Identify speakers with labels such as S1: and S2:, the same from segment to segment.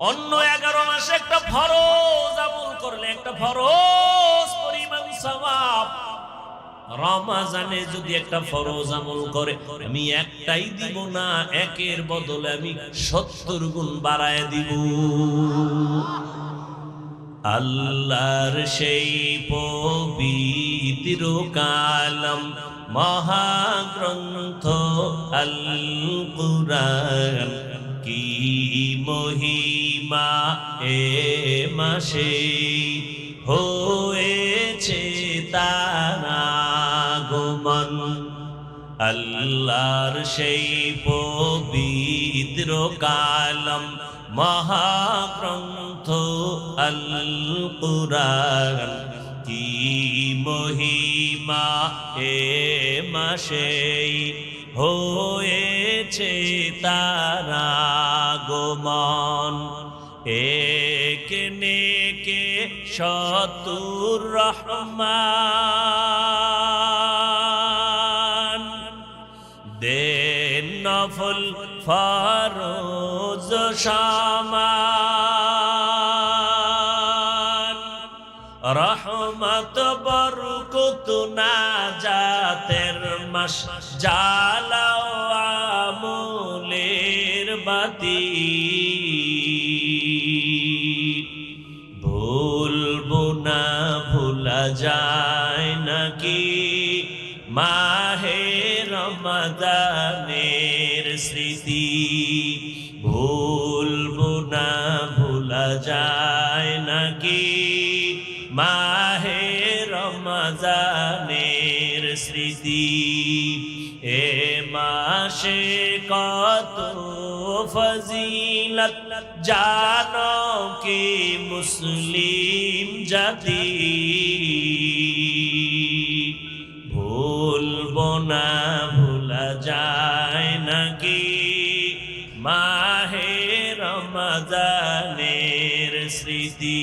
S1: অন্য 11 মাসে একটা ফরজ আমল করলে একটা ফরজ পরিমাণ সওয়াব, রমজানে যদি একটা ফরজ আমল করে আমি একটাই দিব না, একের বদলে আমি 70 গুণ বাড়ায় দিব। আল্লাহর সেই পবিত্র কালাম মহাগ্রন্থ আল কুরআন, কি মহিমা এ মাসে হয়েছে তার আগমন। আল্লাহর সেই পবিত্র কালাম মহাগ্রন্থ আল কুরআন, কি মহিমা এ মাসে হয়েছে তার আগমন। এক নেকে 70 রহমান, দেন নফল ফরজ সমান, রহমত বরকত নাজাতের মাস, জ্বালাও আমলের বাতি। ভুলবো না ভোলা যায় নাকি মাহে রমাদানের স্মৃতি, ভুলবো না ভোলা যায় নাকি মাহে রমাদানের স্মৃতি। এ মাসে কত ফজিলত জানো কি মুসলিম জাতি, ভুলবো না ভোলা যায় নাকি মাহে রমাদানের স্মৃতি।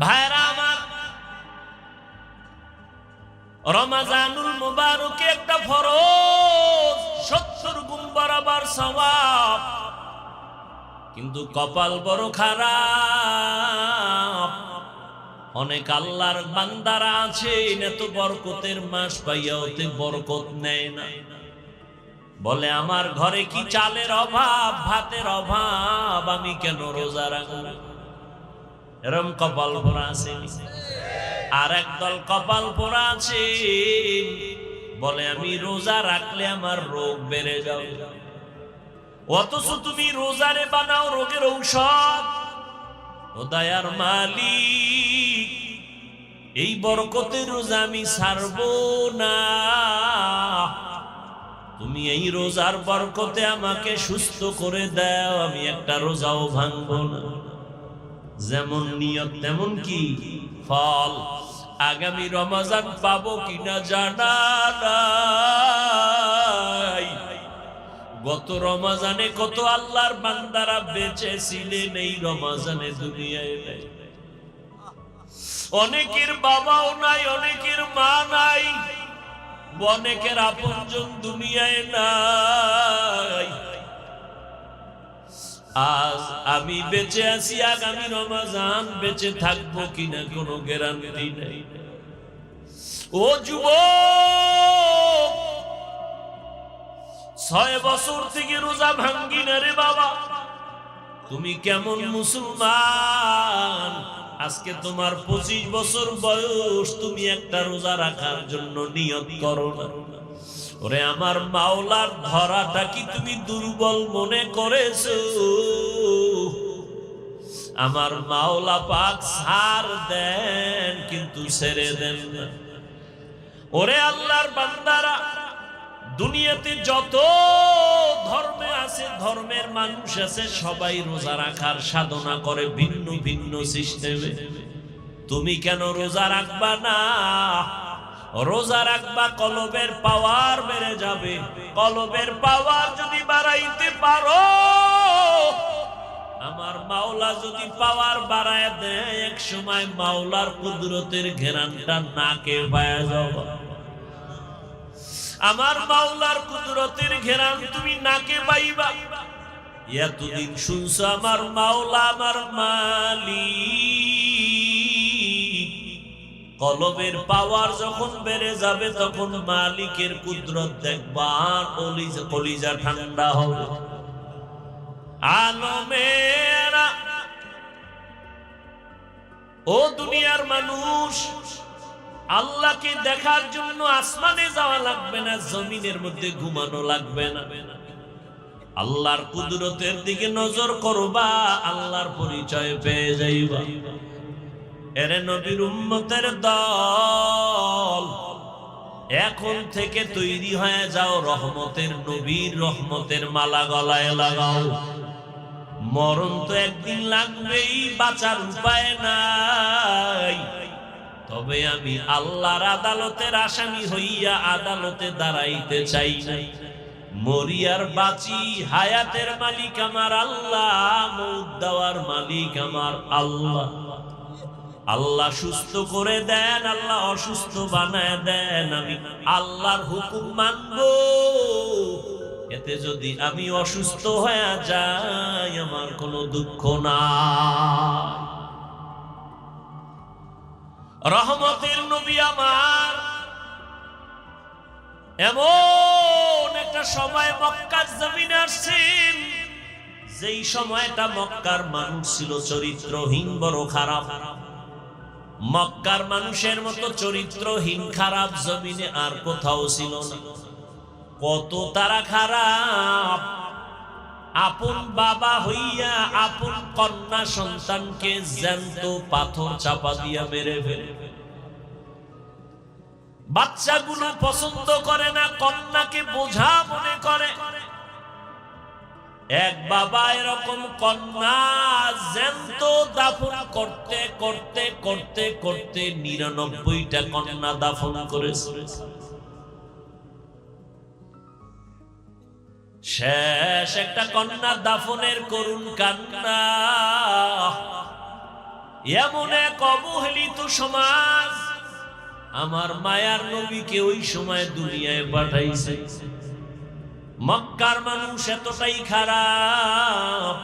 S1: ভাইরা আমার, রমজানুল মুবারকে একটা ফরজ 70 গুণ বরাবর সওয়াব, কিন্তু কপাল বড় খারাপ। অনেক আল্লাহর বান্দারা আছে এত বরকতের মাস পাইয়া ওতে বরকত নেয় না, বলে আমার ঘরে কি চালের অভাব, ভাতের অভাব, আমি কেন রোজা রাখব। এরম কপাল পোড়া আছে। আর একদল কপাল পোড়া আছে বলে আমি রোজা রাখলে আমার রোগ বেড়ে যাবে, অথচ তুমি রোজারে বানাও রোগের ঔষধ। ও দয়ার মালিক, এই বরকতের রোজা আমি ছাড়বো না, তুমি এই রোজার বরকতে আমাকে সুস্থ করে দাও, আমি একটা রোজাও ভাঙবো না। যেমন নিয়ত তেমন কি ফল। আগামী রমজান পাবো কিনা জানা নাই। গত রমজানে কত আল্লাহর বান্দারা বেঁচে ছিলেন, এই রমজানে দুনিয়ায় নাই। অনেকের বাবাও নাই, অনেকের মা নাই, অনেকের আপনজন দুনিয়ায় নাই। আজ আমি বেঁচে আছি, আগামী রমজান বেঁচে থাকবো কিনা কোনো গ্যারান্টি নেই। ও যুবক, 6 বছর থেকে রোজা ভাঙ্গি না রে বাবা, তুমি কেমন মুসলমান? আজকে তোমার 25 বছর বয়স, তুমি একটা রোজা রাখার জন্য নিয়ত করো না। ওরে আমার মাওলার ধরাটা কি তুমি দুর্বল মনে করেছো? আমার মাওলা পাক ছাড় দেন, কিন্তু ছেড়ে দেন না। ওরে আল্লাহর বান্দারা, দুনিয়াতে যত ধর্মে আছে, ধর্মের মানুষ আছে, সবাই রোজা রাখার সাধনা করে ভিন্ন ভিন্ন সিস্টেমে। তুমি কেন রোজা রাখবা না? রোজা রাখবা, কলবের পাওয়ার বেড়ে যাবে। কলবের পাওয়ার যদি বাড়াইতে পারো, আমার মাওলা যদি পাওয়ার বাড়ায় দেয়, এক সময় মাওলার কুদরতের ঘেরানটা নাকে পায়া যাবে। আমার মাওলার কুদরতের ঘেরান তুমি নাকে পাইবা। এতদিন শুনছো আমার মাওলা আমার মালিক, কলবের পাওয়ার যখন বেড়ে যাবে তখন মালিকের কুদরত দেখবা, কলিজা ঠান্ডা হবে। আলমেরা ও দুনিয়ার মানুষ, আল্লাহকে দেখার জন্য আসমানে যাওয়া লাগবে না, জমিনের মধ্যে ঘুমানো লাগবে না। আল্লাহর কুদরতের দিকে নজর করবা, আল্লাহর পরিচয় পেয়ে যাইবা। এরে নবীর উম্মতের দল, এখন থেকে তৈরি হয়ে যাও, রহমতের নবীর রহমতের মালা গলায় লাগাও। মরণ তো একদিন লাগবেই, বাঁচার উপায় নাই। তবে আমি আল্লাহর আদালতের আসামি হইয়া আদালতে দাঁড়াইতে চাই না। মরিয়ার বাঁচি, হায়াতের মালিক আমার আল্লাহ, মউত দেওয়ার মালিক আমার আল্লাহ। আল্লাহ সুস্থ করে দেন, আল্লাহ অসুস্থ বানায় দেন। আমি আল্লাহর হুকুম মানব। এতে যদি আমি অসুস্থ হয়ে যাই, আমার কোনো দুঃখ না। রহমতের নবী আমার এমন একটা সময় মক্কার জমিনে আসছেন, যেই সময়টা মক্কার মানুষ ছিল চরিত্রহীন, বড় খারাপ। মক্কার মানুষের মতো চরিত্রহীন খারাপ জমিনে আর কোথাও ছিল না। কত তারা খারাপ, আপন বাবা হইয়া আপন কন্যা সন্তানকে জ্যান্ত পাথর চাপা দিয়া মেরে ফেলে। বাচ্চাগুলো পছন্দ করে না, কন্যাকে বোঝা মনে করে। এক বাবা এরকম কন্যা জ্যান্ত দাফন করতে করতে করতে করতে ৯৯টা কন্যা দাফন করেছে। শেষ একটা কন্যা দাফনের করুণ কান্না। এমন এক অবহেলিত সমাজ আমার মায়ার নবীকে ওই সময় দুনিয়ায় পাঠাইছে। মক্কার মানুষ এতটাই খারাপ।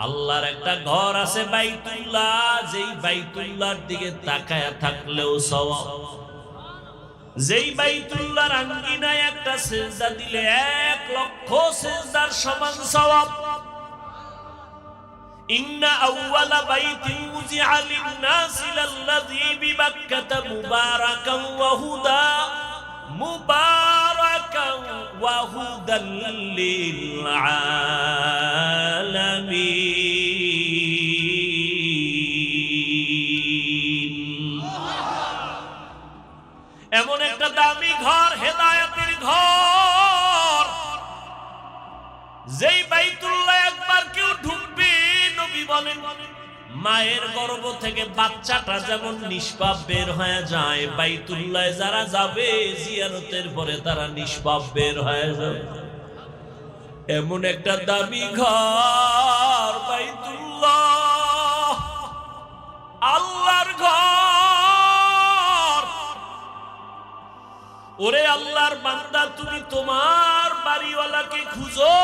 S1: আল্লাহর একটা ঘর আছে বাইতুল্লাহ, যেই বাইতুল্লাহর দিকে তাকায়া থাকলেও সওয়াব। যেই বাইতুল্লাহর আঙ্গিনায় একটা সিজদা দিলে ১,০০,০০০ সিজদার সমান সওয়াব। ইন্না আউওয়ালা বাইতিন মুজিআ লিন-নাসি লাল্লাযী বিবাক্কাতা মুবারাকান ওয়া হুদা, মুবারাকান ওয়া হুদাল লিল আলামিন। এমন একটা দামি ঘর, হেদায়েতের ঘর, যেই বাইতুল্লাহ একবার কেউ ঢুকবে, নবী বলেন মায়ের গর্ভ থেকে বাচ্চাটা যেমন নিষ্পাপ বের হয়ে যায়, বাইতুল্লাহ যারা যাবে জিয়ারতের পরে তারা নিষ্পাপ বের হয়ে যাবে। এমন একটা দামি ঘর বাইতুল্লাহ, আল্লাহর ঘর। ওরে আল্লাহর বান্দা, তুমি তোমার বাড়িওয়ালাকে খুঁজো।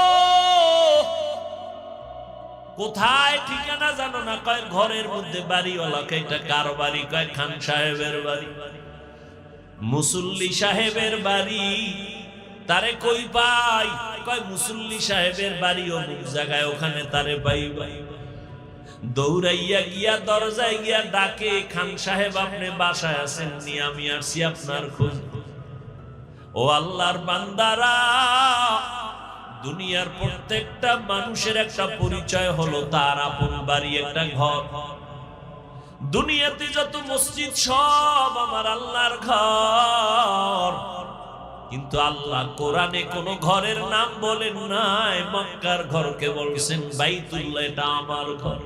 S1: কোথায় ঠিকানা জানো না, কয় ঘরের মধ্যে বাড়িওয়ালাকে। এটা কার বাড়ি? কয় খান সাহেবের বাড়ি, মুসল্লি সাহেবের বাড়ি। তারে কই পাই? কয় মুসল্লি সাহেবের বাড়ি অমুক জায়গায়, ওখানে তারে পাইবা। দৌড়াইয়া গিয়া দরজায় গিয়া ডাকে, খান সাহেব আপনি বাসায় আছেন নি? আমি আসছি আপনার খোঁজ। ও আল্লাহর বান্দারা, দুনিয়ার প্রত্যেকটা মানুষের একটা পরিচয় হলো তার আপন বাড়ি, একটা ঘর। দুনিয়াতে যত মসজিদ সব আমার আল্লাহর ঘর, কিন্তু আল্লাহ কোরআনে কোন ঘরের নাম বলেন নাই। মক্কার ঘরকে বলছেন বাইতুল্লাহ, এটা আমার ঘর।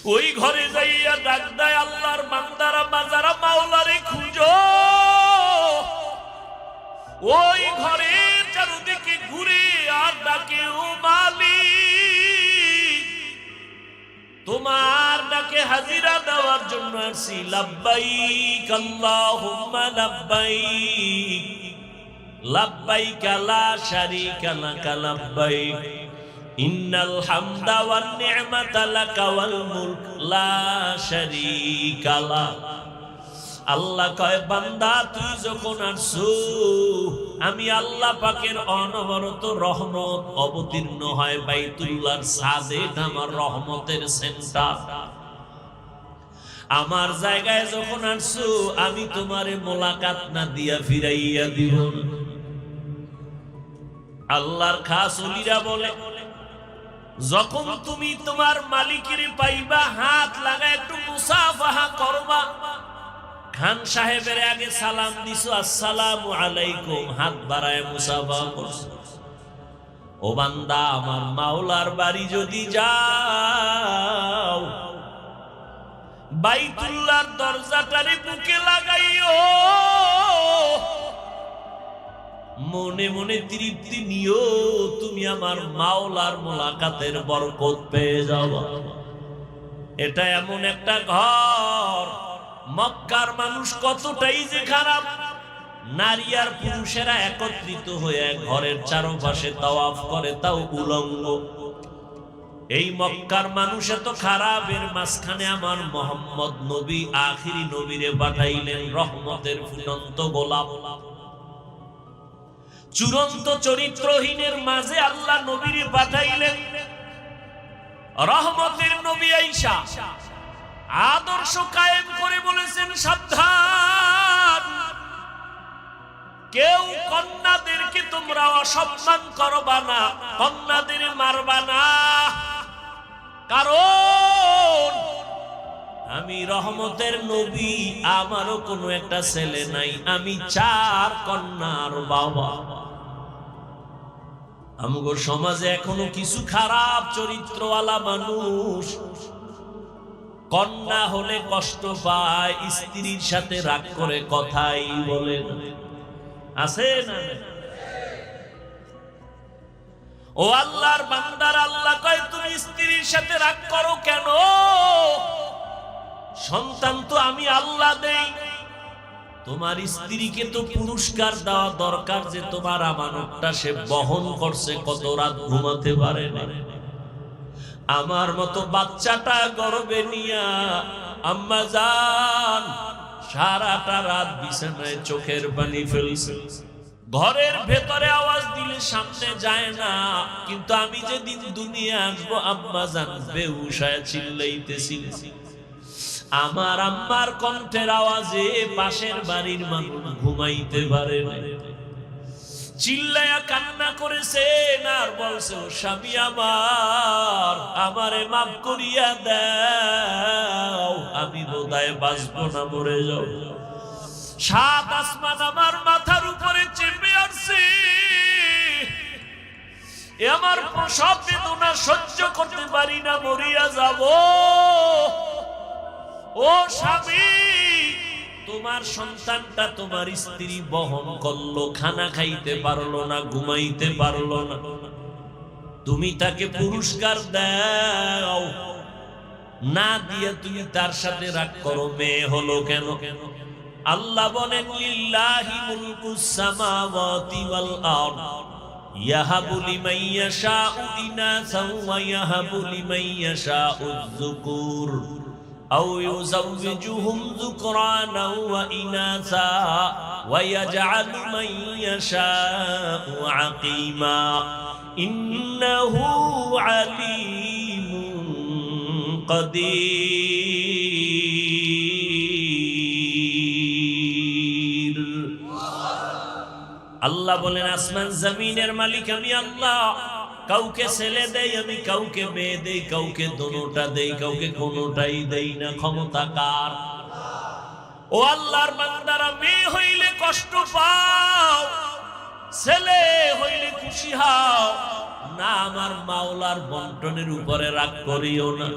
S1: ওই ঘরে যাইয়া ডাক দেয় আল্লাহর বান্দারা বাজারা মাওলারে খুঁজো। ওই ঘরের চারদিকে ঘুরে আর ডাকে ও মালিক, তোমার ডাকে হাজিরা দেওয়ার জন্য আসি। লাব্বাইক আল্লাহুম্মা লাব্বাইক, লাব্বাইক লা শারীকা লাকা লাব্বাইক, ইন্নাল হামদা ওয়ান নি'মাতা লাকা ওয়াল মুলক লা শারীকা লাক। আল্লাহ কয় বান্দা তুই যখন আসছো, আমি আল্লাহ পাকের অনবরত রহমত অবতীর্ণ হয় বাইতুল্লাহর ছাদে। আমার রহমতের সেন্টার, আমার জায়গায় যখন আসছো আমি তোমারে মোলাকাত না দিয়া ফিরাইয়া দিব না। আল্লাহর খাস ওলিরা বলে যখন তুমি তোমার মালিকের পাইবা হাত লাগা একটু মুসাফাহা করবা। খান সাহেবের আগে সালাম দিছো আসসালামু আলাইকুম, হাত বাড়ায় মুসাফাহা করছো। ও বান্দা আমার মাওলার বাড়ি যদি যাও, বাইতুল্লাহর দরজাটারে বুকে লাগাইও, মনে মনে তৃপ্তি নিও, তুমি আমার মাওলার মোলাকাতের বরকত পেয়ে যাবা। এটা এমন একটা ঘর, মক্কার মানুষ কতটাই যে খারাপ, নারী আর পুরুষেরা একত্রিত হয়ে ঘরের চারপাশে তাওয়াফ করে, তাও উলঙ্গ। এই মক্কার মানুষ এত খারাপ, এর মাঝখানে আমার মোহাম্মদ নবী আখিরি নবীরে পাঠাইলেন, রহমতের ফুটন্ত গোলাপ। চূড়ান্ত চরিত্রহীনের মাঝে আল্লাহ নবীরে পাঠাইলেন, রহমতের নবী আইসা আদর্শ কায়েম করে বলেছেন সাবধান, কেউ কন্যাদেরকে তোমরা অসম্মান করবা না, কন্যাদের মারবা না, কারণ আমি রহমতের নবী, আমারও কোনো একটা ছেলে নাই, আমি 4 কন্যার বাবা। আমগো সমাজে এখনো কিছু খারাপ চরিত্রওয়ালা মানুষ, কন্যা হলে কষ্ট পায়, স্ত্রীর সাথে রাগ করে কথাই বলে না, আছে না? ও আল্লাহর বান্দার, আল্লাহ কয় তুমি স্ত্রীর সাথে রাগ করো কেন? সন্তান তো আমি আল্লাহ দেই, তোমার স্ত্রীকে তো পুরস্কার দেওয়া দরকার যে তোমার আমানতটা সে বহন করছে, কত রাত ঘুমাতে পারে না। আমার মতো বাচ্চাটা গর্বে নিয়া আম্মা জান সারাটা রাত বিছানায় চোখের পানি ফেলছে, ঘরের ভেতরে আওয়াজ দিলে সামনে যায় না, কিন্তু আমি যেদিন দুনিয়া আসবো আম্মা জান বেহুশায় চিল্লাইতেছিল। আমার আম্মার কণ্ঠের আওয়াজে পাশের বাড়ির মানুষ ঘুমাইতে পারে না, চিল্লায়া কান্না করেছেন আর বলছে ও স্বামী আমার, আমারে মাফ করিয়া দাও, আমি বোধহয় বাঁচবো না, মরে যাও। 7 আসমান আমার মাথার উপরে চেপে আসছে, আমার প্রসব বেদনা সহ্য করতে পারি না, মরিয়া যাব। ও স্বামী, তোমার সন্তানটা তোমার স্ত্রী বহন করলো, খানা খাইতে পারলো না, ঘুমাইতে পারলো না, তুমি তাকে পুরস্কার দাও না দিয়ে তুমি তার সাথে রাগ করো, মেয়ে হলো কেন? আল্লাহ বলেন লিল্লাহি মুলকুস সামাওয়াতি ওয়াল আরদ ইয়াহাবু লিমান ইয়াশাউ ইনাসা ওয়া ইয়াহাবু লিমান ইয়াশাউ যুকুর আও ইউযাওযিজুহুম যুকরানা ওয়া ইনাসা ওয়া ইয়াজআলু মান ইয়াশাউ আকীমা ইন্নাহু আলীমুন কাদির। আল্লাহ বলেন আসমান জমিনের মালিক আমি আল্লাহ, কাউকে ছেলে দেই আমি, কাউকে মেয়ে দেই, কাউকে দোনোটা দেই, কাউকে কোনোটাই দেই না, ক্ষমতা কার? ও আল্লাহর বান্দারা, মেয়ে হইলে কষ্ট পাও, ছেলে হইলে খুশি হও, না আমার মাওলার বন্টনের উপরে রাগ করিও না।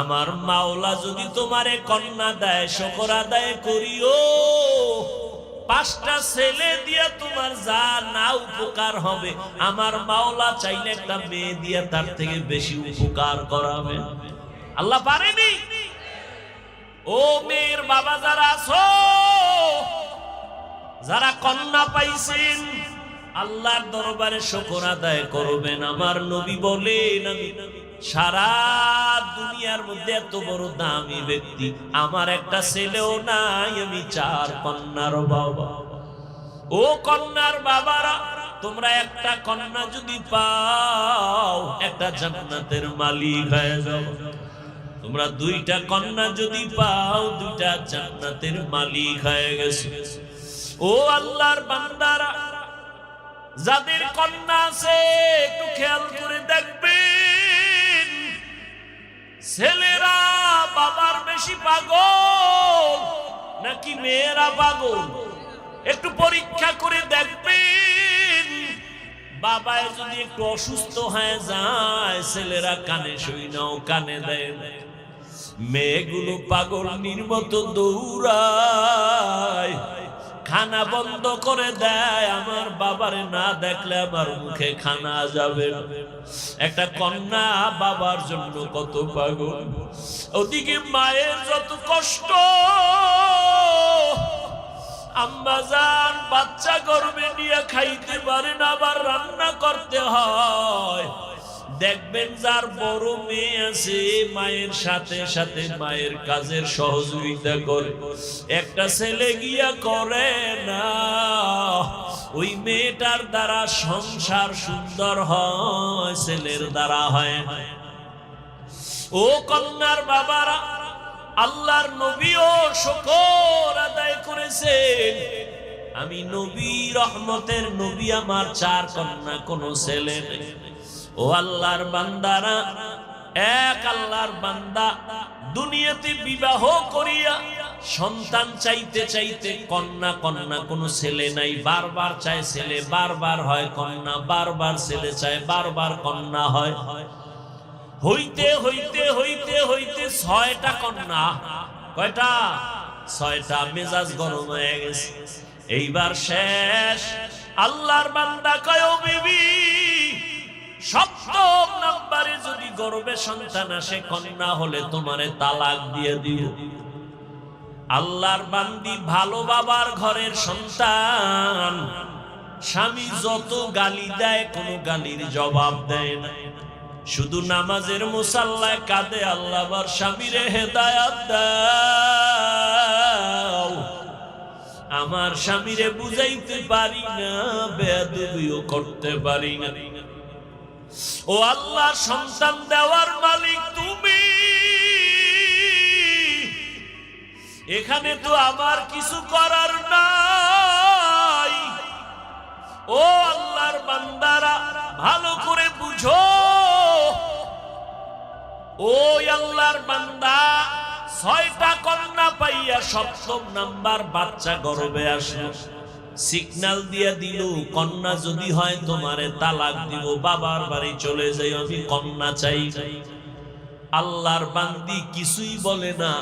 S1: আমার মাওলা যদি তোমারে কন্যা দেয় শুকর আদায় করিও। 5টা ছেলে দিয়া তোমার যা না উপকার হবে, আমার মাওলা চাইলে একটা মেয়ে দিয়া তার থেকে বেশি উপকার করাবে। আল্লাহ পারেনি? ও মেয়ের বাবা যারা আছো, যারা কন্যা পাইছেন, আল্লাহর দরবারে শুকর আদায় করবেন। আমার নবী বলেন, আমি সারা দুনিয়ার মধ্যে এত বড় দামি ব্যক্তি, আমার একটা ছেলেও নাই, আমি 4 কন্যার বাবা। ও কন্যার বাবারা, তোমরা একটা কন্যা যদি পাও, একটা জান্নাতের মালিক হয়ে যাও। তোমরা 2টা কন্যা যদি পাও, 2টা জান্নাতের মালিক হয়ে গেছে। ও আল্লাহর বান্দারা, যাদের কন্যা আছে একটু খেয়াল করে দেখবেন, ছেলেরা বাবার বেশি পাগল নাকি মেয়েরা পাগল? একটু পরীক্ষা করে দেখবেন। বাবায় যদি একটু অসুস্থ হয়ে যায়, ছেলেরা কানে শুই নাও, কানে দেয়। মেয়েগুলো পাগলনির মতো দৌড়ায়, খানা বন্ধ করে দেয়, আমার বাবারে না দেখলে আমার মুখে খানা যাবে। একটা কন্যা বাবার জন্য কত পাগল। ওদিকে মায়ের যত কষ্ট, আম্মা জান বাচ্চা গর্ভে নিয়ে খাইতে পারে না, আবার রান্না করতে হয়। দেখবেন যার বড় মেয়ে আছে, মায়ের সাথে সাথে মায়ের কাজের সহযোগিতা করে। একটা ছেলে গিয়া করে না, ওই মেয়েটার দ্বারা সংসার সুন্দর হয়, ছেলের দ্বারা হয় না। ও কন্যার বাবারা, আল্লাহর নবীও শুকর আদায় করেছেন। আমি নবী, রহমতের নবী, আমার 4 কন্যা, কোনো ছেলে নেই। ও আল্লাহর বান্দারা, এক আল্লাহর বান্দা দুনিয়াতে বিবাহ করিয়া সন্তান চাইতে চাইতে কন্যা কন্যা, কোনো ছেলে নাই, বারবার চায় ছেলে, বারবার হয় কন্যা, বারবার ছেলে চায়, বারবার কন্যা হয়। হইতে হইতে হইতে হইতে 6টা কন্যা। কয়টা? 6টা। মেজাজ গরম হয়ে গেছে, এইবার শেষ। আল্লাহর বান্দা কয়, ও বিবি, 7ম নম্বরে যদি গর্ভে সন্তান আসে, কন্যা হলে তোমারে তালাক দিয়ে দিও। আল্লাহর বান্দি ভালো বাবার ঘরের সন্তান, স্বামী যত গালি দেয় কোনো গালির জবাব দেয় না, শুধু নামাজের মুসাল্লায় কাঁদে, আল্লাহ আমার স্বামীরে হেদায়াত দাও। আমার স্বামীরে বুঝাইতে পারি না, বেয়াদবিও করতে পারি না। ও আল্লাহ, সন্তান দেওয়ার মালিক তুমি, এখানে তো আমার কিছু করার নাই। ও আল্লাহর বান্দারা, ভালো করে বুঝো। ও আল্লাহর বান্দা, 6টা কন্যা পাইয়া 7ম নাম্বার বাচ্চা গর্ভে আসলো, সিগন্যাল দিয়ে দিল, কন্যা যদি হয় তোমারে তালাক দিব, বাবার বাড়ি চলে যাই, আমি কন্যা চাই। আল্লাহর বান্দি কিছুই বলে না,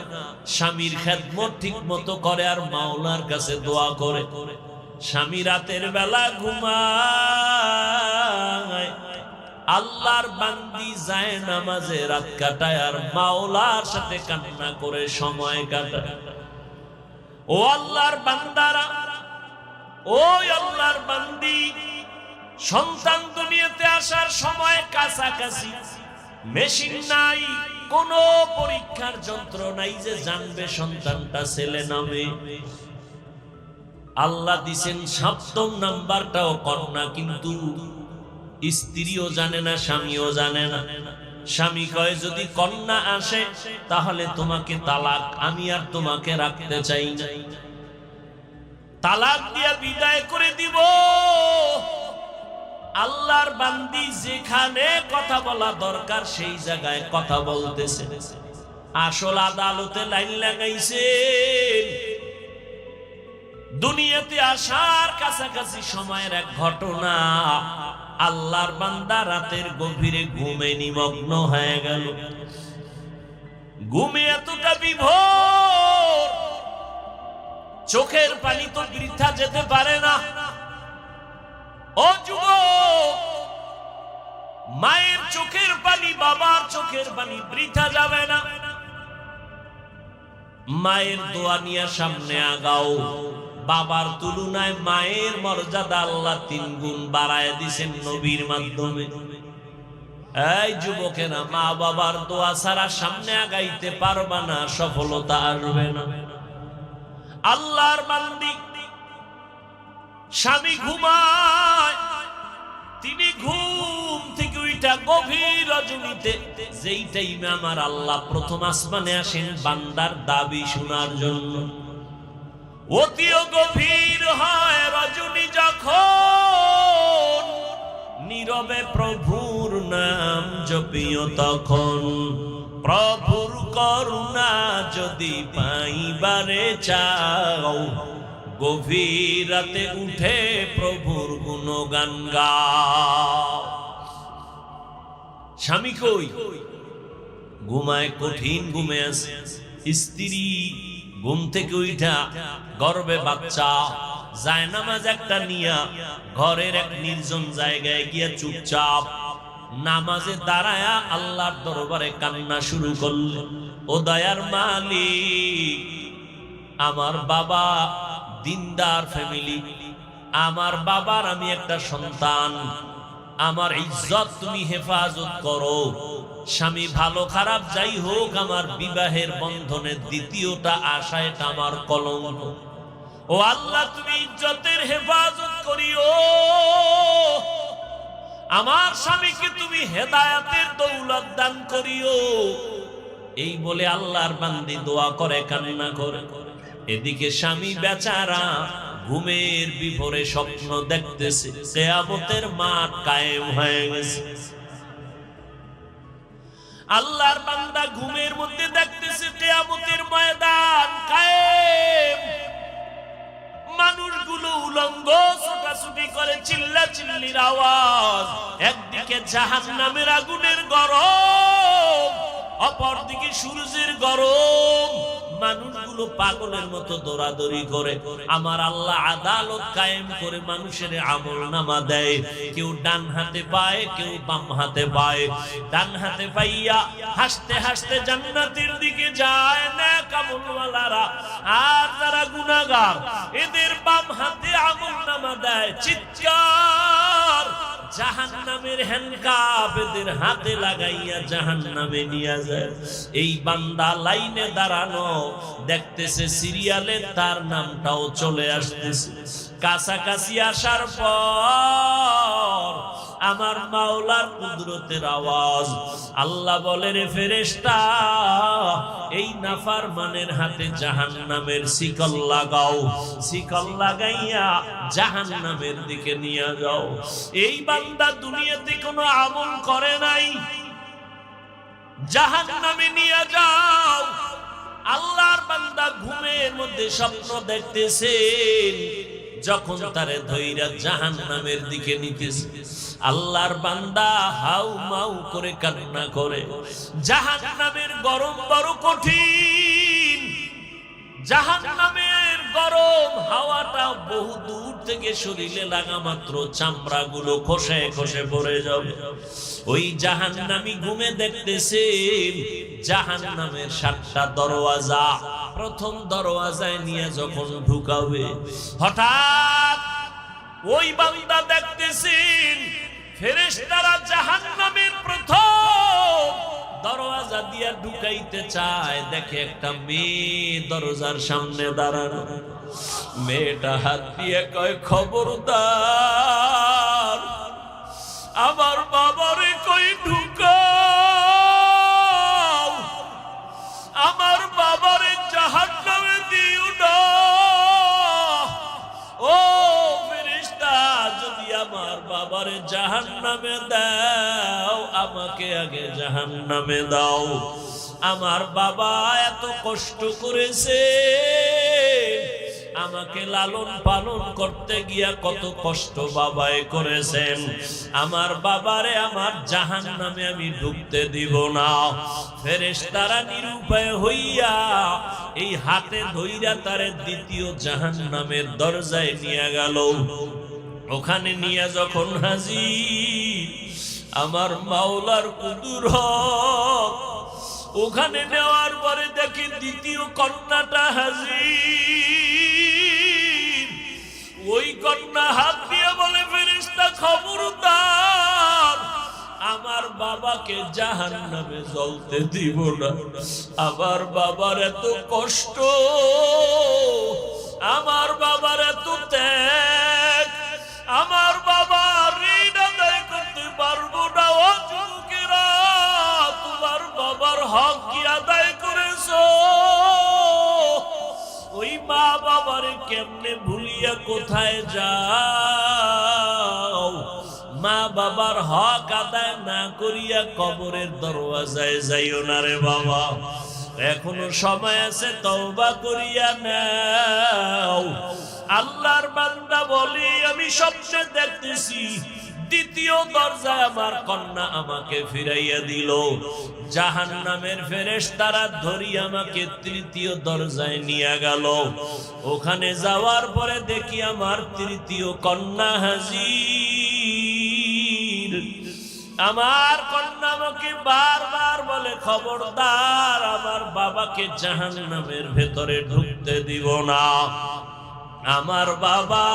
S1: স্বামীর খেদমত ঠিক মতো করে আর মাওলার কাছে দোয়া করে। স্বামী রাতের বেলা ঘুমায়, আল্লাহর বান্দি যায় নামাজে রাত কাটায় আর মাওলার সাথে কান্না করে সময় কাটায়। ও আল্লাহর বান্দারা, ও আল্লাহর বান্দি, সন্তান দুনিয়াতে আসার সময় কাছাকাছি, মেশিন নাই, কোন পরীক্ষার যন্ত্র নাই যে জানবে সন্তানটা ছেলে না মেয়ে। আল্লাহ দিছেন 7ম নাম্বারটাও কন্যা, কিন্তু স্ত্রীও জানে না, স্বামীও জানে না। স্বামী কয়, যদি কন্যা আসে তাহলে তোমাকে তালাক, আমি আর তোমাকে রাখতে চাই না, তালাক দিয়া বিদায় করে দিব। আল্লাহর বান্দি যেখানে কথা বলা দরকার সেই জায়গায় কথা বলতেছে। আসল আদালতে লাইন লাগাইছে। দুনিয়াতে আসার কাছাকাছি সময়ের এক ঘটনা, আল্লাহর বান্দা রাতের গভীরে ঘুমে নিমগ্ন হয়ে গেল। ঘুমে এতটা বিভোর, চোখের পানি তো বৃথা যেতে পারে না। ও যুবক, মায়ের চোখের পানি, বাবার চোখের পানি বৃথা যাবে না। মায়ের দোয়া নিয়ে সামনে আগাও। বাবার তুলনায় মায়ের মর্যাদা আল্লাহ 3 গুণ বাড়ায় দিয়েছেন নবীর মাধ্যমে। এই যুবকেরা, মা বাবার দোয়া ছাড়া সামনে আগাইতে পারবা না, সফলতা আসবে না। আল্লাহর বান্দি, স্বামী ঘুমায়, তিনি ঘুম থেকে উঠা গভীর রজনীতে, যেই টাইমে আমার আল্লাহ প্রথম আসমানে আসেন বান্দার দাবি শোনার জন্য, অতিও গভীর হয় রজনী যখন, নীরবে প্রভুর নাম জপিও তখন। প্রভুর করুণা যদি পাইবারে চাও, গভীর রাতে উঠে প্রভুর গুণগান গাও। স্বামী কই? ঘুমায়, কঠিন ঘুমে আছে। স্ত্রী ঘুম থেকে উঠা গর্বে বাচ্চা, জায়নামাজ একটা নিয়া ঘরের এক নির্জন জায়গায় গিয়া চুপচাপ নামাজে দাঁড়ায়া আল্লাহর দরবারে কান্না শুরু করলে, ও দয়ার মালিক, আমার বাবা দিনদার ফ্যামিলি, আমার বাবার আমি একটা সন্তান, আমার ইজ্জত তুমি হেফাজত করো। স্বামী ভালো খারাপ যাই হোক, আমার বিবাহের বন্ধনের দ্বিতীয়টা আশা, এটা আমার কলঙ্ক। ও আল্লাহ, তুমি ইজ্জতের হেফাজত করিও। আমার স্বামীকে তুমি হেদায়েতের দৌলত দান করিও। এই বলে আল্লাহর বান্দি দোয়া করে, কান্না করে। এদিকে স্বামী বেচারা ঘুমের বিভোরে স্বপ্ন দেখতেছে, কিয়ামতের মাঠ কায়েম হয়ে গেছে। আল্লাহর বান্দা ঘুমের মধ্যে দেখতেছে কিয়ামতের ময়দান কায়েম। মানুষগুলো উলঙ্গ ছোটাছুটি করে, চিল্লাচিল্লির আওয়াজ। একদিকে জাহান্নামের আগুনের গরম, অপরদিকে সূর্যের গরম। মানুষগুলো পাগলের মতো দৌড়াদৌড়ি করে। আমার আল্লাহ আদালত কায়েম করে মানুষের আমলনামা দেয়। কেউ ডান হাতে পায়, কেউ বাম হাতে পায়। ডান হাতে পাইয়া হাসতে হাসতে জান্নাতের দিকে যায় নেক আমলওয়ালারা, আর যারা গুনাহগার এদের বাম হাতে আমলনামা দেয়। চিৎকার, জাহান্নামের হ্যান্ডকাপ এদের হাতে লাগাইয়া জাহান্নামে নিয়ে যায়। এই বান্দা লাইনে দাঁড়ানো, দেখতেছে সিরিয়ালে তার নামটাও চলে আসতেছে। কাছাকাছি আসার পর আমার মাওলার কুদরতের আওয়াজ। আল্লাহ বলে, রে ফেরেশতা, এই নাফরমানের হাতে জাহান্নামের শিকল লাগাও, শিকল লাগাইয়া জাহান্নামের দিকে নিয়ে যাও। এই বান্দা দুনিয়াতে কোনো আমল করে নাই, জাহান্নামে নিয়ে যাও। আল্লাহর বান্দা ঘুমের মধ্যে স্বপ্ন দেখতেছেন, যখন তারে ধইরা জাহান্নামের দিকে নিতেছে, আল্লাহর বান্দা হাউ মাউ করে কান্না করে। জাহান্নামের গরম বড় কঠিন, জাহান্নামের গরম হাওয়াটা বহু দূর থেকে শরীরে লাগা মাত্র চামড়াগুলো খসে খসে পড়ে যাবে। ওই জাহান্নামী ঘুমে দেখতেছেন জাহান্নামের 7টা দরওয়াজা। প্রথম দরওয়াজায় নিয়ে যখন ঢুকাবে, হঠাৎ ওই বান্দা দেখতেছেন ফেরেশতারা জাহান্নামের প্রথম দরওয়াজা দিয়ে ঢুকাইতে চায়। দেখে একটা মেয়ে দরজার সামনে দাঁড়ানো। মেয়েটা হাত দিয়ে কয়, খবরদার, আমার বাবারে কই ঢুকাও, আমার বাবারে জাহান্নামে দিও না। ও ফেরেশতা, যদি আমার বাবারে জাহান্নামে দাও, আমাকে আগে জাহান্নামে দাও। আমার বাবা এত কষ্ট করেছে, আমাকে লালন পালন করতে গিয়া কত কষ্ট বাবায় করেছেন, আমার বাবারে আমার জাহান্নামে আমি ঢুকতে দিব না। ফেরেশতারা নিরুপায় হইয়া এই হাতে ধইরা তারে দ্বিতীয় জাহান্নামের দরজায় নিয়ে গেল। ওখানে নিয়ে যখন হাজির আমার মাওলার কুদরত, ওখানে নেওয়ার পরে দেখি দ্বিতীয় কন্যাটা হাজির। ওই কন্যা হাত দিয়ে বলে, ফেরেশতা খবরদার, আমার বাবাকে জাহান্নামে জ্বলতে দিব না। আমার বাবার এত কষ্ট, আমার বাবার এত ত্যাগ, আমার বাবার ঋণ আদায় করতে পারবো না। ও যুবকেরা, তোমার বাবার হক কি আদায় করেছো? ওই মা বাবারে কেমনে ভুলিয়া কোথায় যাও? মা বাবার হক আদায় না করিয়া কবরের দরওয়াজায় যাইও না রে বাবা, এখনো সময় আছে, তওবা করিয়া নাও। আল্লাহর বান্দা বলি, আমি স্বপ্নে দেখতেছি দ্বিতীয় দরজায় আমার কন্যা আমাকে ফিরাইয়া দিল। জাহান্নামের ফেরেশতারা ধরি আমাকে তৃতীয় দরজায় নিয়ে গেল। ওখানে যাওয়ার পরে দেখি আমার তৃতীয় কন্যা হাজির। আমার কন্যা আমাকে বারবার বলে, খবরদার, আমার বাবাকে জাহান্নামের ভেতরে ঢুকতে দিব না। আমার বাবা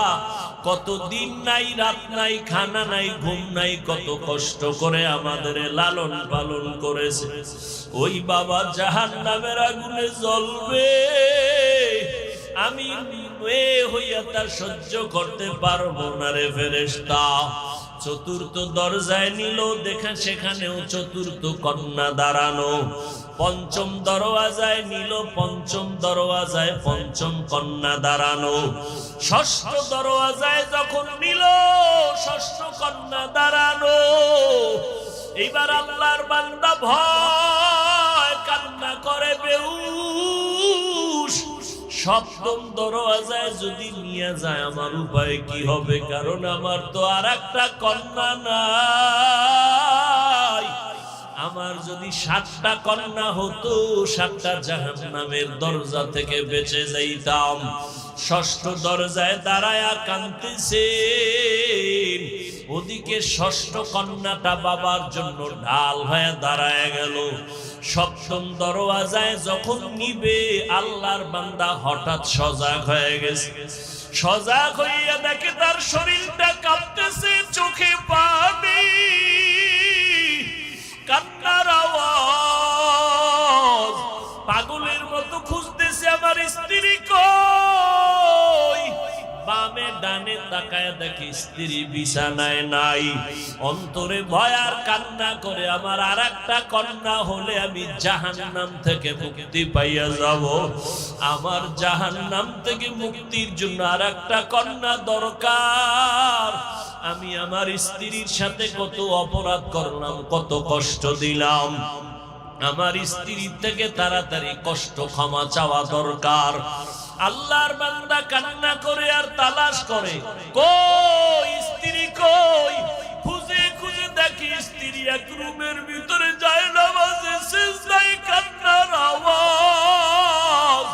S1: কত দিন নাই, রাত নাই, খানা নাই, ঘুম নাই, কত কষ্ট করে আমাদের লালন পালন করেছে। ওই বাবা জাহান্নামের আগুনে জ্বলবে, আমি মেয়ে হইয়া তা সহ্য করতে পারবো না রে ফেরেশতা। চতুর্থ দরজায় নিল, দেখা সেখানেও চতুর্থ কন্যা দাঁড়ানো। পঞ্চম দরওয়াজায় নিল, পঞ্চম দরওয়াজায় পঞ্চম কন্যা দাঁড়ানো। ষষ্ঠ দরওয়াজায় যখন নিল, ষষ্ঠ কন্যা দাঁড়ানো। এবার আল্লাহর বান্দা ভয় কান্না করে বেহুশ। সপ্তম দরওয়াজায় যদি নিয়ে যায় আমার উপায় কি হবে? কারণ আমার তো আর একটা কন্যা নাই। আমার যদি 7টা কন্যা হতো, 7টা জাহান্নামের দরজা থেকে বেঁচে যাইতাম। ষষ্ঠ দরজায় দাঁড়ায়া কাঁদতেছে। ওদিকে ষষ্ঠ কন্যাটা বাবার জন্য ঢাল হয়ে দাঁড়ায় গেল। সপ্তম দরওয়াজায় যখন নিবে, আল্লাহর বান্দা হঠাৎ সজাগ হয়ে গেছে। সজাগ হইয়া দেখে তার শরীরটা কাঁপতেছে, চোখে পানি, কান্নার আওয়াজ। পাগলের মতো খুঁজতেছে আমার স্ত্রী কই। বামে ডানে তাকায় দেখি স্ত্রী বিছানায় নাই। অন্তরে ভয় আর কান্না করে, আমার আর একটা কন্যা হলে আমি জাহান্নাম থেকে মুক্তি পাইয়া যাব। আমার জাহান্নাম থেকে মুক্তির জন্য আর একটা কন্যা দরকার। আমি আমার স্ত্রীর সাথে কত অপরাধ করলাম, কত কষ্ট দিলাম। আমার স্ত্রীর থেকে তাড়াতাড়ি কষ্ট ক্ষমা চাওয়া দরকার। আল্লাহর বান্দা কান্না করে আর তালাশ করে, কই স্ত্রী কই? খুঁজে খুঁজে দেখি স্ত্রী এক রুমের ভিতরে যায় নামাজে, সিজদায় কান্নার আওয়াজ।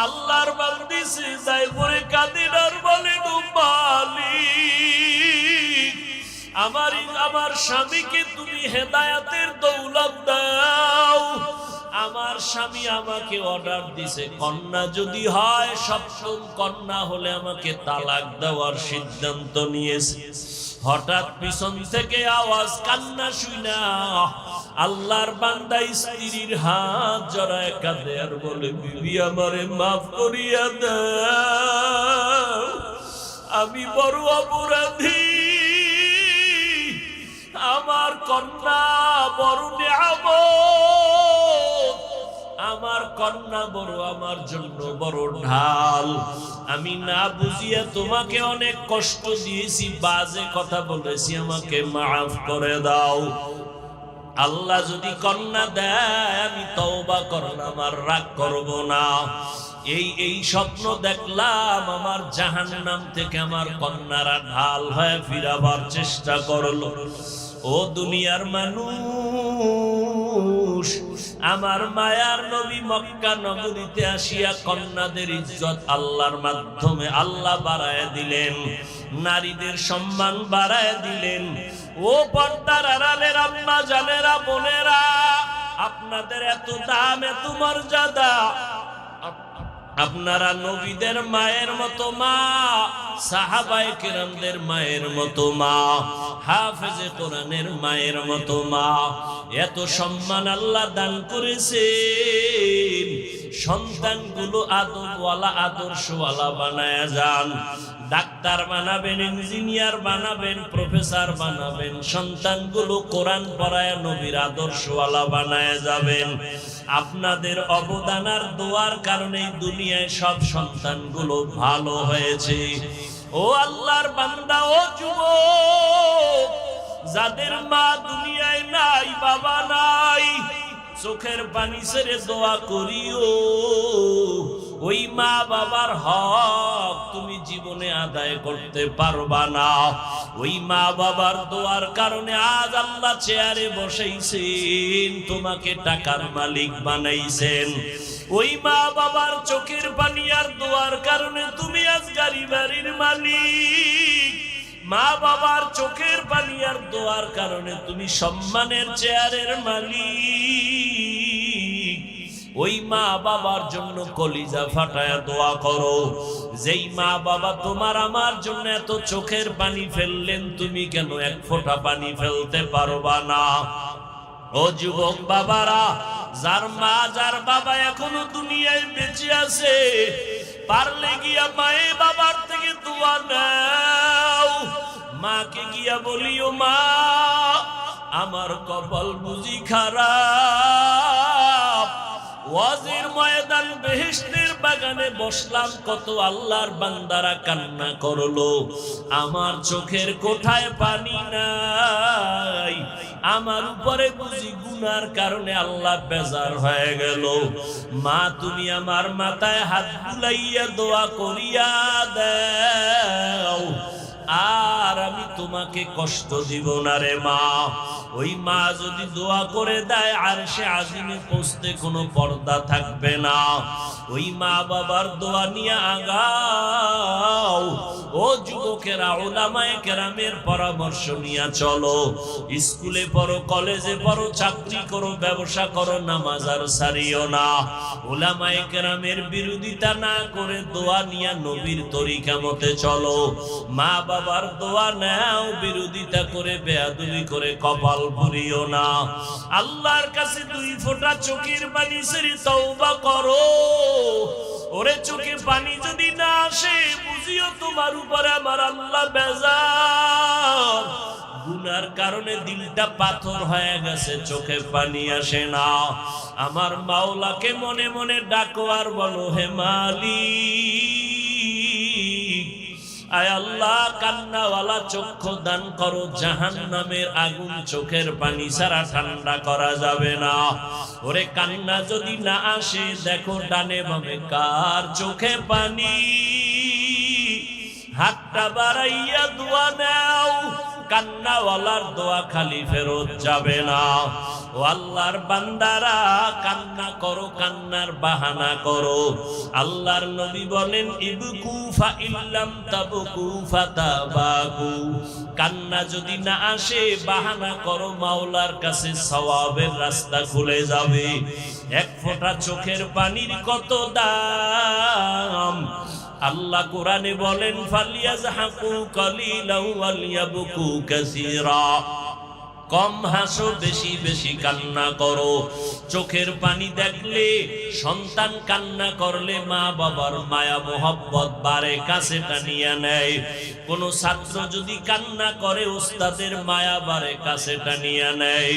S1: আল্লাহর বান্দি সিজদায় পড়ে কাঁদেন আর বলেন, ও মালিক, আমার স্বামীকে তুমি হেদায়েতের দৌলত দাও। আমার স্বামী আমাকে অর্ডার দিছে, কন্যা যদি হয়, সপ্তম কন্যা হলে আমাকে তালাক দেওয়ার সিদ্ধান্ত নিয়েছে। হঠাৎ পিছন থেকে আওয়াজ, কান্না শুনা আল্লাহর বান্দা স্ত্রীর হাত জড়ায় কাঁদে আর বলে, বিবি আমারে মাফ করিয়া দাও, আমি বড় অপরাধী। আমার কন্যা বড় নিয়ামত, আমার কন্যা বড় আমার জন্য বড় ঢাল। আমি না বুঝিয়া তোমাকে অনেক কষ্ট দিয়েছি, বাজে কথা বলেছি, আমাকে মাফ করে দাও। আল্লাহ যদি কন্যা দেয় আমি তওবা করলাম, আর রাগ করব না। এই স্বপ্ন দেখলাম, আমার জাহান্নাম থেকে আমার কন্যারা ঢাল হয়ে ফিরাবার চেষ্টা করলো। ও দুনিয়ার মানুষ, আমার মায়ার নবী মক্কা নগরীতে আসিয়া কন্যাদের ইজ্জত আল্লাহর মাধ্যমে আল্লাহ বাড়ায় দিলেন, নারীদের সম্মান বাড়ায় দিলেন। ও পর্দার আড়ালের আম্মা জানেরা, বোনেরা, আপনাদের এত দাম, এত মর্যাদা। আপনারা নবীদের মায়ের মতো মা, সাহাবায়ে কেরামদের মায়ের মতো মা, হাফেজে কোরআনের মায়ের মতো মা, এত সম্মান আল্লাহ দান করেছেন। সন্তানগুলো আদরওয়ালা, আদর্শওয়ালা বানায় যান। ডাক্তার বানাবেন, ইঞ্জিনিয়ার বানাবেন, প্রফেসর বানাবেন, সন্তানগুলো কোরআন পড়ায় নবীর আদর্শওয়ালা বানায় যাবেন। আপনাদের অবদান আর দোয়ার কারণে দুনিয়ায় সব সন্তানগুলো ভালো হয়েছে। ও আল্লাহর বান্দা, ও যুবক, যাদের মা দুনিয়ায় নাই, বাবা নাই, চোখের পানি ছেড়ে দোয়া করিও। ওই মা বাবার হক তুমি জীবনে আদায় করতে পারবা না। ওই মা বাবার দোয়ার কারণে আজ আল্লাহ চেয়ারে বসাইছেন, তোমাকে টাকার মালিক বানাইছেন। ওই মা বাবার চোখের পানি আর দোয়ার কারণে তুমি আজ গাড়ি বাড়ির মালিক। মা বাবার চোখের পানি আর দোয়ার কারণে তুমি সম্মানের চেয়ারের মালিক। ওই মা বাবার জন্য কলিজা ফাটায়া দোয়া করো। যেই মা বাবা তোমার আমার জন্য এত চোখের পানি ফেললেন, তুমি কেন এক ফোঁটা পানি ফেলতে পারবা না? ও যুবক বাবারা, যার মা যার বাবা এখনো দুনিয়ায় বেঁচে আছে, পারলে গিয়া মায়ে বাবার থেকে দোয়া নাও। মাকে গিয়া বলিও, মা আমার কপাল বুঝি খারাপ, ওয়াজের ময়দান বেহেশতের বাগানে বসলাম, কত আল্লাহর বান্দারা কান্না করলো, আমার চোখের কোঠায় পানি নাই, আমার উপরে বুঝি গুনার কারণে আল্লাহ বেজার হয়ে গেল। মা তুমি আমার মাথায় হাত বুলাইয়া দোয়া করিয়া দাও, আর আমি তোমাকে কষ্ট দিব না রে মা। ওই মা যদি দোয়া করে দেয়, আরশে আজিমে পৌঁছতে কোনো পর্দা থাকবে না। ওই মা বাবার দোয়া নিয়ে আগাও। ও যুবকেরা, উলামায়ে কেরামের পরামর্শ নিয়ে চলো। স্কুলে পড়ো, কলেজে পড়ো, চাকরি করো, ব্যবসা করো, নামাজ আর ছাড়িও না। উলামায়ে কেরামের বিরোধিতা না করে দোয়া নিয়ে নবীর তরিকা মতে চলো। মা বাবার দোয়া নাও, বিরোধিতা করে বেয়াদবি করে কপাল পুরিও না। আল্লাহর কাছে দুই ফোঁটা চোখের পানি ছেড়ে তওবা করো। ওরে চোখে পানি যদি না আসে, বুঝিও তোমার উপরে আমার আল্লাহ বেজার। গুনার কারণে দিলটা পাথর হয়ে গেছে, চোখে পানি আসে না। আমার মাওলাকে মনে মনে ডাকো আর বলো, হে মালিক, আয় আল্লাহ, কান্নাওয়ালা চক্ষু দান করো। জাহান্নামের আগুন চোখের পানি ছাড়া ঠান্ডা করা যাবে না। ওরে কান্না যদি না আসে, দেখো ডানে বামে কার চোখে পানি, হাতটা বাড়াইয়া দোয়া নাও। কান্নাওয়ালার দোয়া খালি ফেরত যাবে না। ও আল্লাহর বান্দারা, কান্না করো, কান্নার বাহানা করো। আল্লাহর নবী বলেন, ইবকু ফা ইল্লাম তাবকু ফাতাবাকু। কান্না যদি না আসে, বাহানা করো, মাওলার কাছে সওয়াবের রাস্তা খুলে যাবে। এক ফোঁটা চোখের পানির কত দাম। আল্লাহ কোরআনে বলেন, ফালিয়াজহাকু কালিলাও ওয়ালিয়াবকু কাসীরা। কম হাসো, বেশি বেশি কান্না করো। চোখের পানি দেখলে, সন্তান কান্না করলে মা বাবার মায়া মোহব্বত বাড়ে, কাছে টানিয়া নেয়। কোন ছাত্র যদি কান্না করে, উস্তাদের মায়া বাড়ে, কাছে টানিয়া নেয়।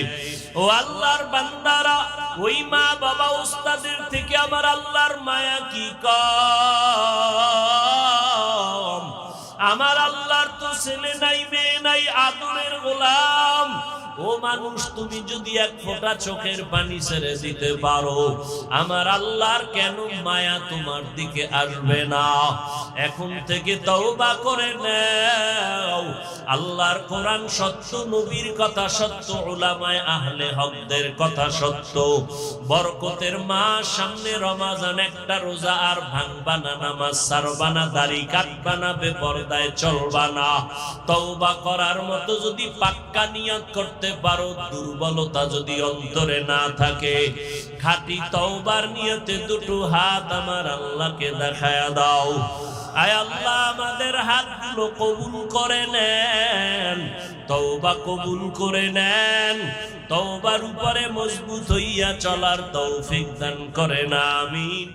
S1: ও আল্লাহর বান্দারা, ওই মা বাবা উস্তাদের থেকে আমার আল্লাহর মায়া কি কম? আমার আল্লাহর তো ছেলে নাই, মেয়ে নাই, আদরের গোলাম। ও মানুষ, তুমি যদি এক ফোঁটা চোখের পানি ছেড়ে দিতে পারো, আমার আল্লাহর কেন মায়া তোমার দিকে আসবে না? এখন থেকে তওবা করে নাও। আল্লাহর কোরআন সত্য, নবীর কথা সত্য, উলামায়ে আহলে হকদের কথা সত্য। বরকতের মাস সামনে, রমাজান, একটা রোজা আর ভাঙবা না, নামাজ ছাড়বা না, দাড়ি কাটবা না, বেপরদায় চলবা না। তওবা করার মতো যদি পাক্কা নিয়ত করতে পারো, দুর্বলতা যদি অন্তরে না থাকে, খাঁটি তওবার নিয়তে দুটো হাত আমার আল্লাহকে দেখায়া দাও। আয় আল্লাহ, আমাদের হাতগুলো কবুল করে নেন, তওবা কবুল করে নেন, তওবার উপরে মজবুত হইয়া চলার তৌফিক দান করেন, আমিন।